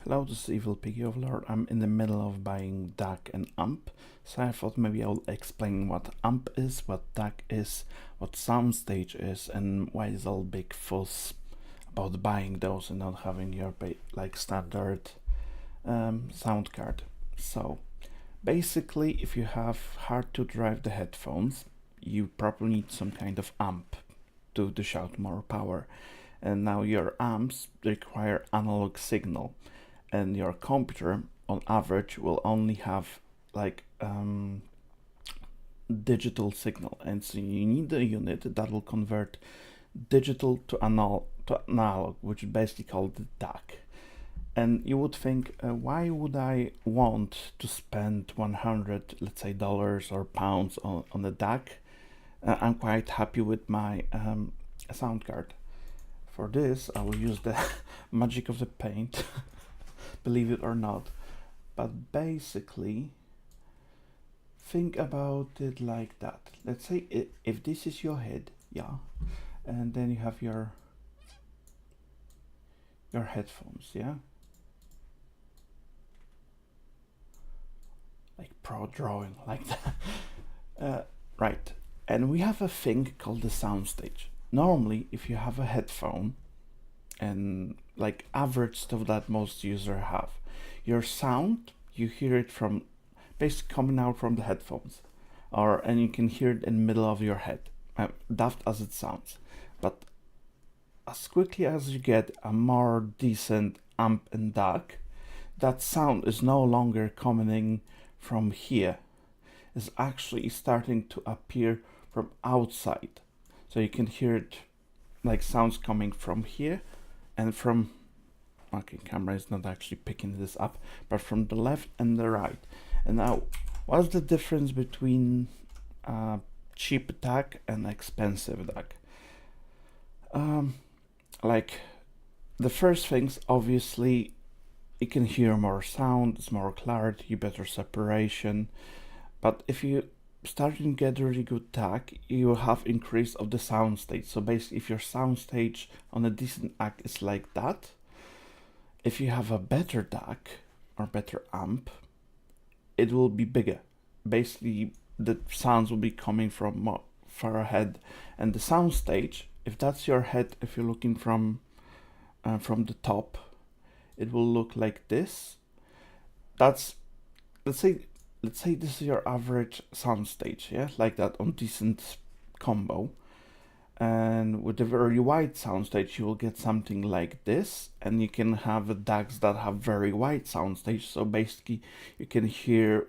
Hello, this is Evil Piggy Overlord. I'm in the middle of buying DAC and AMP, so I thought maybe I'll explain what AMP is, what DAC is, what Soundstage is, and why is all big fuss about buying those and not having your standard sound card. So basically, if you have hard to drive the headphones, you probably need some kind of amp to dish out more power. And now your amps require analog signal, and your computer on average will only have like digital signal, and so you need a unit that will convert digital to analog, which is basically called the DAC. And you would think, why would I want to spend 100, let's say, dollars or pounds on the DAC? I'm quite happy with my sound card. For this, I will use the magic of the paint, believe it or not. But basically, think about it like that. Let's say if this is your head, yeah, and then you have your headphones, yeah, like pro drawing, like that, right? And we have a thing called the soundstage. Normally, if you have a headphone, and like average stuff that most users have, your sound, you hear it from basically coming out from the headphones, and you can hear it in the middle of your head, daft as it sounds. But as quickly as you get a more decent amp and DAC, that sound is no longer coming from here. It's actually starting to appear from outside. So you can hear it like sounds coming from here and from, okay, camera is not actually picking this up, but from the left and the right. And now, what's the difference between cheap DAC and expensive DAC? Like, the first things, obviously, you can hear more sound, it's more clarity, better separation. But if you start to get really good DAC, you will have increase of the sound stage. So basically, if your sound stage on a decent DAC is like that, if you have a better DAC or better amp, it will be bigger. Basically, the sounds will be coming from more far ahead, and the sound stage, if that's your head, if you're looking from the top, it will look like this. That's, let's say this is your average sound stage, yeah, like that on decent combo. And with a very wide soundstage, you will get something like this, and you can have DACs that have very wide soundstage. So basically, you can hear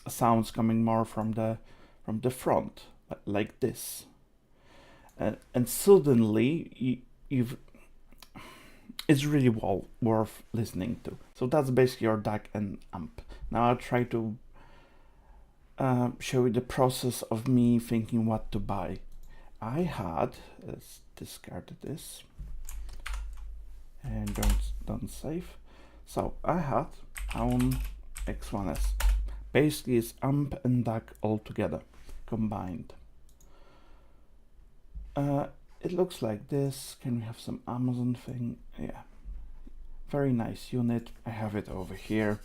sounds coming more from the front, like this, and suddenly you've it's really well worth listening to. So that's basically your DAC and amp. Now I'll try to show you the process of me thinking what to buy. I had, let's discard this and don't save. So I had on X1S. Basically, it's amp and DAC all together, combined. It looks like this. Can we have some Amazon thing? Yeah. Very nice unit. I have it over here.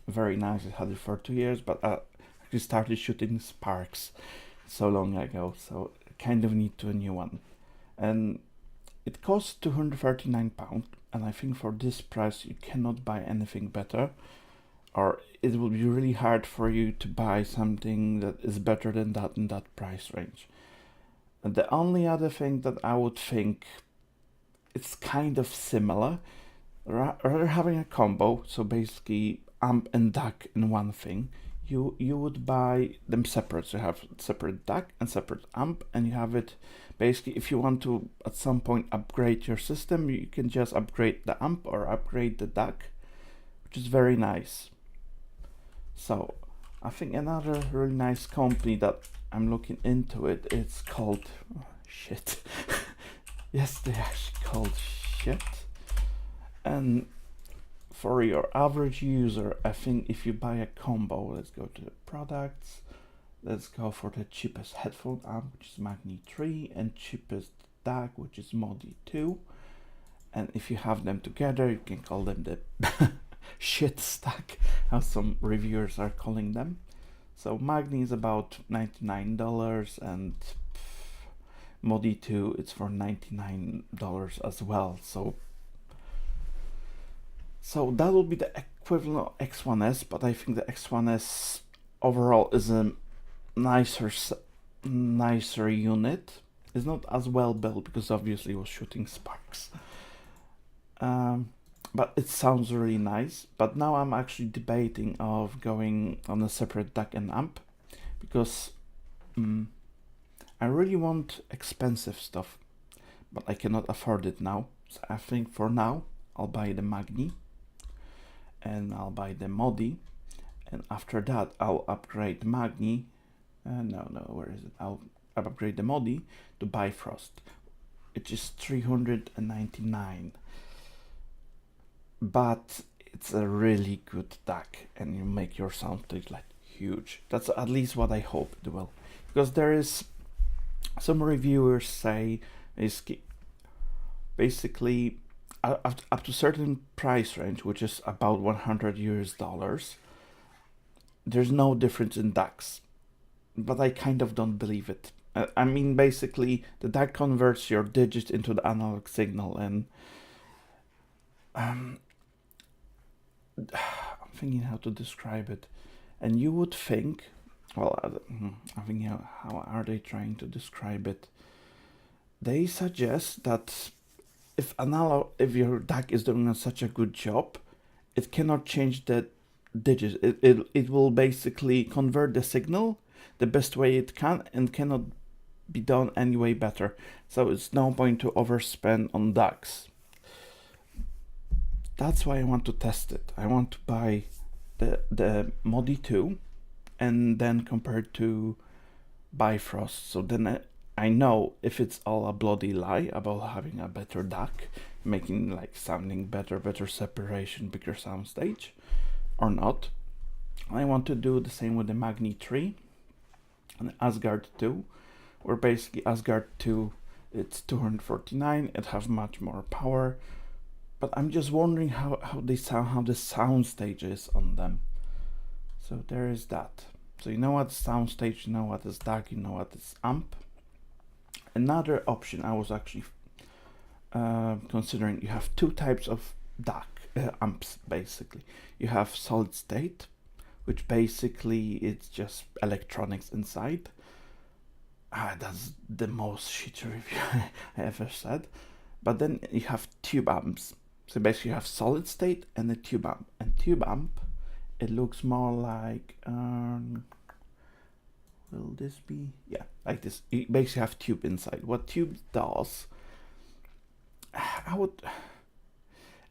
Very nice. I had it for 2 years, but I actually started shooting sparks so long ago, so I kind of need a new one. And it costs £239, and I think for this price you cannot buy anything better, or it will be really hard for you to buy something that is better than that in that price range. And the only other thing that I would think it's kind of similar, rather having a combo, so basically amp and DAC in one thing, you would buy them separate. So you have separate DAC and separate amp, and you have it basically, if you want to at some point upgrade your system, you can just upgrade the amp or upgrade the DAC, which is very nice. So I think another really nice company that I'm looking into it, it's called shit. Yes, they actually called shit. And for your average user, I think if you buy a combo, let's go to the products, let's go for the cheapest headphone amp, which is Magni 3, and cheapest DAC, which is Modi 2. And if you have them together, you can call them the shit stack, as some reviewers are calling them. So Magni is about $99, and Modi 2 it's for $99 as well. So that will be the equivalent of X1S, but I think the X1S overall is a nicer unit. It's not as well built because obviously it was shooting sparks. But it sounds really nice. But now I'm actually debating of going on a separate DAC and amp, because I really want expensive stuff, but I cannot afford it now. So I think for now I'll buy the Magni and I'll buy the Modi, and after that I'll upgrade Magni. Where is it? I'll upgrade the Modi to Bifrost, which is $399. But it's a really good DAC, and you make your soundstage like huge. That's at least what I hope it will, because there is some reviewers say is basically up to certain price range, which is about $100, there's no difference in DACs, but I kind of don't believe it. I mean, basically the DAC converts your digits into the analog signal, and I'm thinking how to describe it. And you would think, well, I'm thinking how are they trying to describe it? They suggest that if your DAC is doing such a good job, it cannot change the digits. It will basically convert the signal the best way it can, and cannot be done any way better. So it's no point to overspend on DACs. That's why I want to test it. I want to buy the Modi 2 and then compare it to Bifrost. So then I know if it's all a bloody lie about having a better DAC, making like sounding better separation, bigger soundstage, or not. I want to do the same with the Magni 3 and Asgard 2, where basically Asgard 2 it's $249, it has much more power. But I'm just wondering how they sound, how the soundstage is on them. So there is that. So you know what is soundstage, you know what is DAC, you know what is amp. Another option I was actually considering, you have two types of DAC amps basically. You have solid state, which basically it's just electronics inside. That's the most shitty review I ever said. But then you have tube amps. So basically you have solid state and a tube amp. And tube amp, it looks more like, will this be? Yeah, like this. You basically have tube inside. What tube does,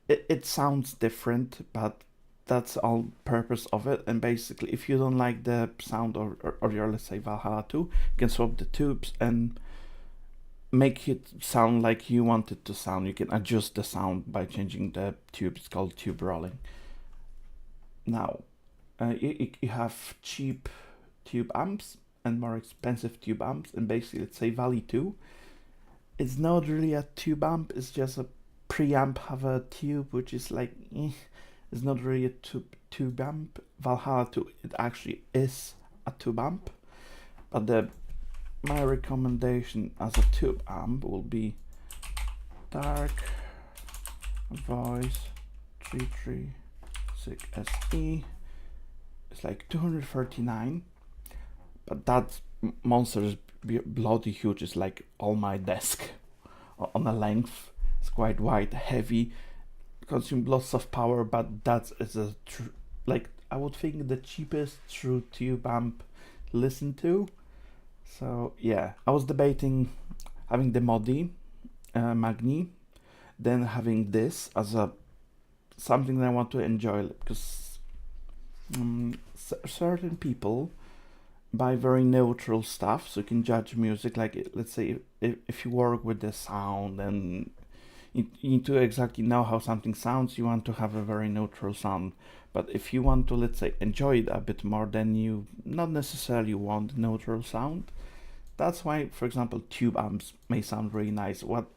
it sounds different, but that's all purpose of it. And basically if you don't like the sound or your, let's say, Valhalla 2, you can swap the tubes and make it sound like you want it to sound. You can adjust the sound by changing the tube. It's called tube rolling. Now you have cheap tube amps and more expensive tube amps, and basically let's say Valley 2, it's not really a tube amp, it's just a preamp have a tube, which is like it's not really a tube amp. Valhalla 2, it actually is a tube amp, but my recommendation as a tube amp will be Dark Voice 336 SE. It's like $239, but that monster is bloody huge. It's like all my desk on a length. It's quite wide, heavy, consumes lots of power, but that is a like I would think the cheapest true tube amp to listen to. So yeah, I was debating having the Modi Magni, then having this as a something that I want to enjoy, because certain people buy very neutral stuff, so you can judge music. Like let's say if you work with the sound and you need to exactly know how something sounds, you want to have a very neutral sound. But if you want to, let's say, enjoy it a bit more, then you not necessarily want neutral sound. That's why, for example, tube amps may sound really nice. What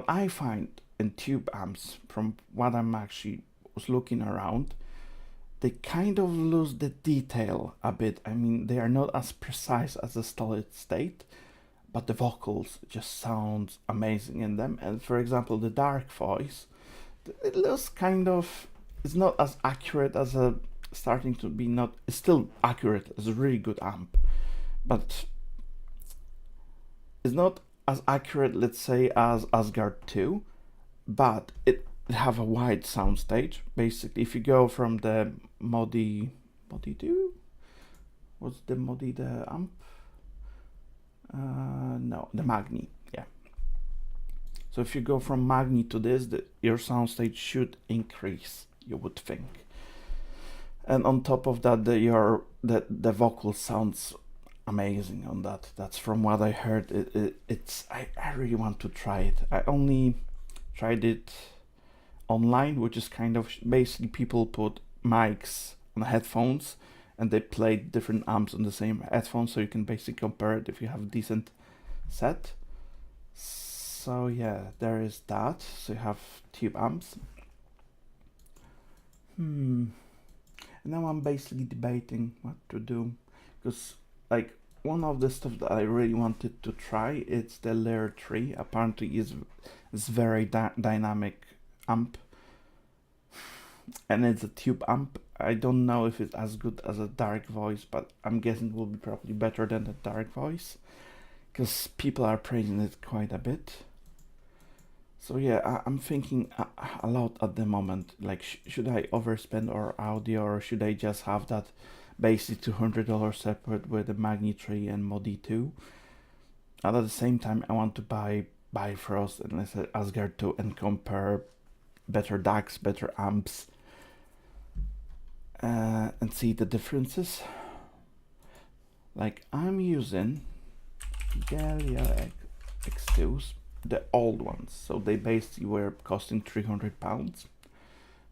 I find and tube amps, from what I'm actually was looking around, they kind of lose the detail a bit. I mean, they are not as precise as a solid state, but the vocals just sound amazing in them. And for example, the dark voice, it looks kind of, it's not as accurate as a starting to be, not, it's still accurate as a really good amp, but it's not as accurate, let's say, as Asgard 2, but it have a wide soundstage. Basically, if you go from the Modi 2, what's the Modi, the amp? No, the Magni, yeah. So if you go from Magni to this, your soundstage should increase, you would think. And on top of that, the vocal sounds amazing on that. That's from what I heard. I really want to try it. I only tried it online, which is kind of basically people put mics on headphones and they play different amps on the same headphones, so you can basically compare it if you have a decent set. So yeah, there is that. So you have tube amps. And now I'm basically debating what to do, because like one of the stuff that I really wanted to try, it's the Layer 3. Apparently is very dynamic amp, and it's a tube amp. I don't know if it's as good as a dark voice, but I'm guessing it will be probably better than the dark voice, because people are praising it quite a bit. So yeah, I'm thinking a lot at the moment, like should I overspend on audio, or should I just have that basic $200 separate with the Magni 3 and Modi 2? And at the same time, I want to buy Bifrost and let's say Asgard 2 and compare better DACs, better amps, and see the differences. Like I'm using Galia X2s, the old ones, so they basically were costing £300.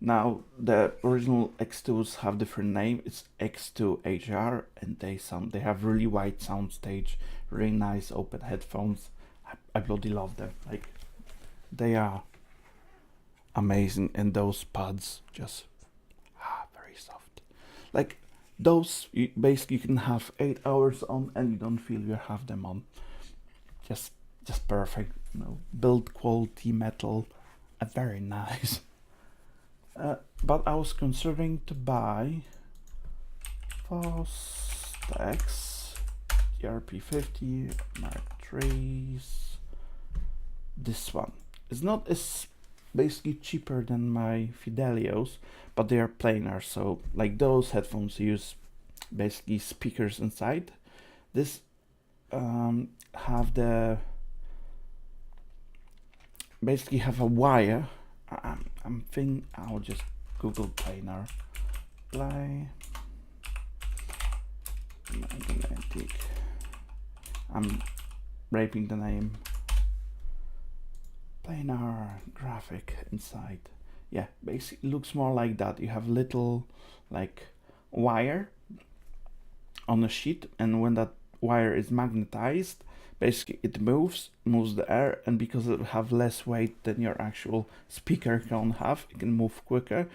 Now the original X2s have different name. It's X2 HR, and they have really wide soundstage, really nice open headphones. I bloody love them. Like they are amazing, and those pads just very soft. Like those, you can have 8 hours on and you don't feel you have them on. Just perfect. You know, build quality metal, very nice. But I was considering to buy Fostex GRP50 Mark III's. This one. It's not as basically cheaper than my Fidelios, but they are planar. So like those headphones use basically speakers inside. This have the basically have a wire. I'm thinking I'll just Google planar. Magnetic. I'm raping the name. Planar graphic inside. Yeah, basically looks more like that. You have little like wire on a sheet, and when that wire is magnetized, basically it moves the air, and because it have less weight than your actual speaker can have, it can move quicker,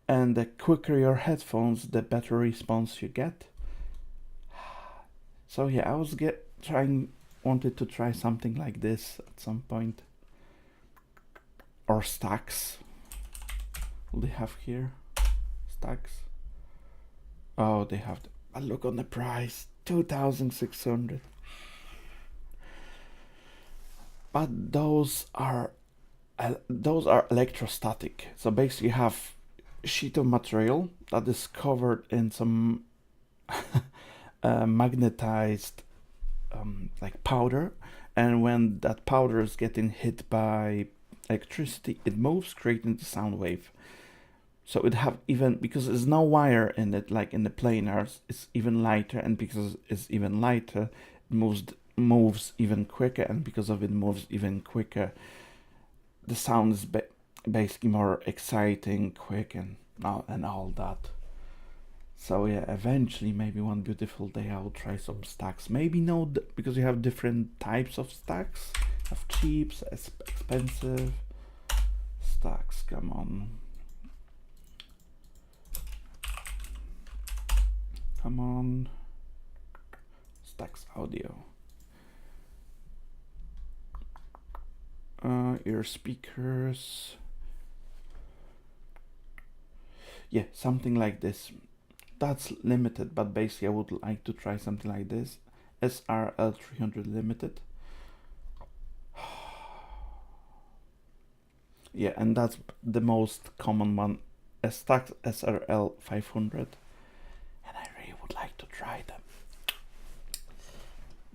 and the quicker your headphones, the better response you get. So yeah, I was wanted to try something like this at some point. Or stacks. What do they have here? Stacks. Oh, they have look on the price, 2,600. But those are electrostatic. So basically you have a sheet of material that is covered in some magnetized like powder, and when that powder is getting hit by electricity, it moves, creating the sound wave. So it have, even because there's no wire in it like in the planars, it's even lighter, and because it's even lighter, it moves even quicker, and because of it moves even quicker, the sound is basically more exciting, quick, and all that. So yeah, eventually, maybe one beautiful day, I'll try some stacks. Maybe no, because you have different types of stacks. You have cheap, expensive. stacks, come on. Come on. Stacks audio. Ear speakers. Yeah, something like this. That's limited, but basically I would like to try something like this. SRL 300 limited. Yeah, and that's the most common one. Stax SRL 500. And I really would like to try them.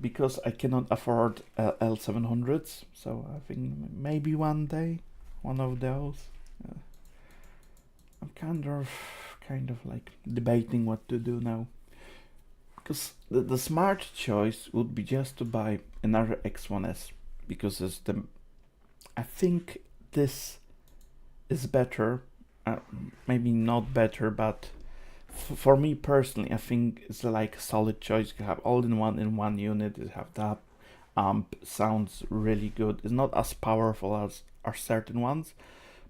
Because I cannot afford L700s, so I think maybe one day, one of those. I'm kind of like debating what to do now. Because the smart choice would be just to buy another X1S, because it's I think this is better, maybe not better, but for me personally, I think it's like a solid choice. You have all in one unit. You have that amp, sounds really good. It's not as powerful as are certain ones,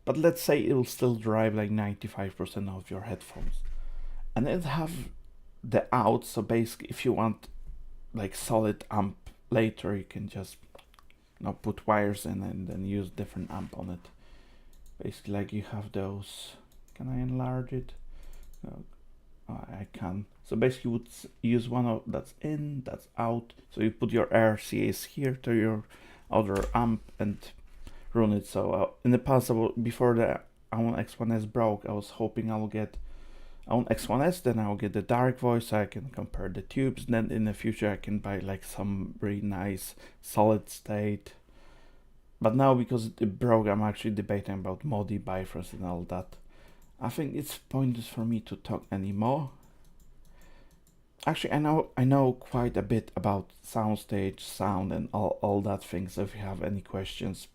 but let's say it will still drive like 95% of your headphones, and it have the out. So basically, if you want like solid amp later, you can just put wires in and then use different amp on it. Basically, like you have those. Can I enlarge it? No. I can. So basically you would use one of that's in, that's out. So you put your RCAs here to your other amp and run it. So in the past, before the own X1S broke, I was hoping I will get own X1S, then I'll get the dark voice so I can compare the tubes. Then in the future I can buy like some really nice solid state. But now because it broke, I'm actually debating about Modi Bifrost and all that. I think it's pointless for me to talk anymore. Actually, I know quite a bit about Soundstage, sound, and all that things. So if you have any questions,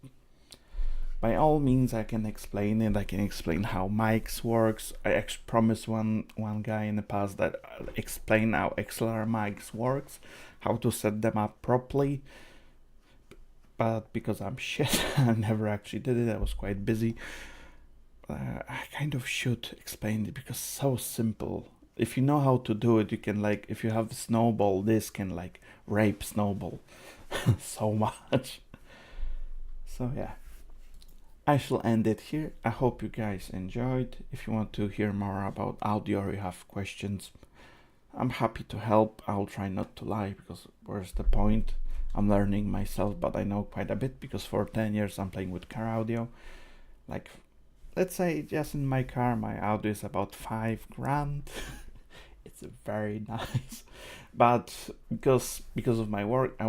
by all means, I can explain it. I can explain how mics works. I actually promised one guy in the past that I'll explain how XLR mics works, how to set them up properly. But because I'm shit, I never actually did it. I was quite busy. I kind of should explain it because it's so simple. If you know how to do it, you can like, if you have Snowball, this can like rape Snowball so much. So yeah, I shall end it here. I hope you guys enjoyed. If you want to hear more about audio or you have questions, I'm happy to help. I'll try not to lie because where's the point? I'm learning myself, but I know quite a bit because for 10 years I'm playing with car audio. Like, let's say just in my car, my audio is about $5,000. It's very nice, but because of my work, I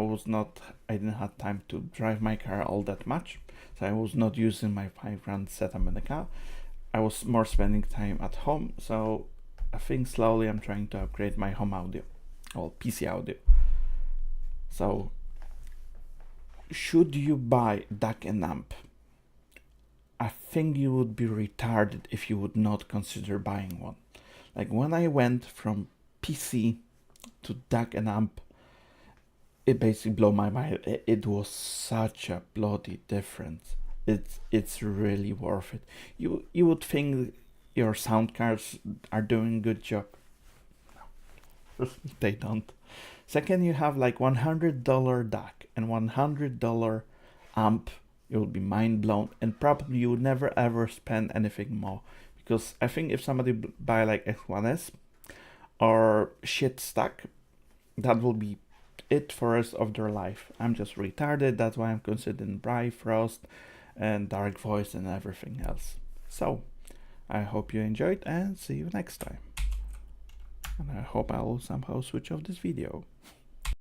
didn't have time to drive my car all that much, so I was not using my $5,000 setup in the car. I was more spending time at home, so I think slowly I'm trying to upgrade my home audio, or PC audio. So, should you buy DAC and amp? I think you would be retarded if you would not consider buying one. Like when I went from PC to DAC and amp, it basically blew my mind. It was such a bloody difference. It's really worth it. You would think your sound cards are doing a good job. No, they don't. Second, you have like $100 DAC and $100 amp. You'll be mind blown, and probably you would never ever spend anything more, because I think if somebody buy like X1S or shit stack, that will be it for the rest of their life. I'm just retarded. That's why I'm considering Bifrost and Dark Voice and everything else. So I hope you enjoyed and see you next time. And I hope I will somehow switch off this video.